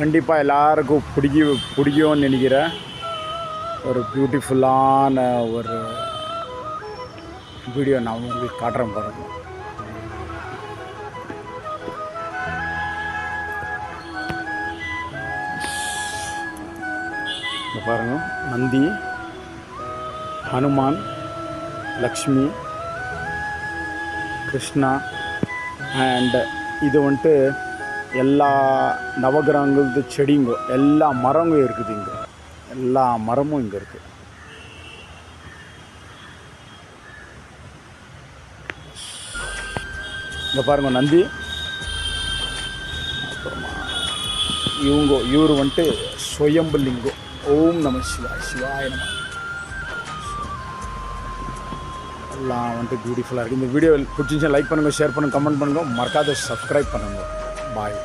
கண்டிப்பாக எல்லாருக்கும் பிடிக்கும்னு நினைக்கிறேன். ஒரு பியூட்டிஃபுல்லான ஒரு வீடியோ நான் உங்களுக்கு காட்டுறேன் பாருங்க. இங்கே பாருங்க, நந்தி, ஹனுமான், லக்ஷ்மி, கிருஷ்ணா அண்ட் இது வந்துட்டு எல்லா நவகிரகங்களது செடிங்க, எல்லா மரங்க இருக்குது. இங்கே எல்லா மரமும் இங்கே இருக்குது. இங்கே பாருங்கள் நந்தி. அப்புறமா இவர் வந்துட்டு ஸ்வயம்புலிங்கம். ஓம் நம சிவாய், சிவாய நம. எல்லாம் வந்துட்டு பியூட்டிஃபுல்லாக இருக்குது. இந்த வீடியோ பிடிச்சிருந்துச்சா லைக் பண்ணுங்கள், ஷேர் பண்ணுங்கள், கமெண்ட் பண்ணுங்கள், மறக்காத சப்ஸ்கிரைப் பண்ணுங்கள். பாய்.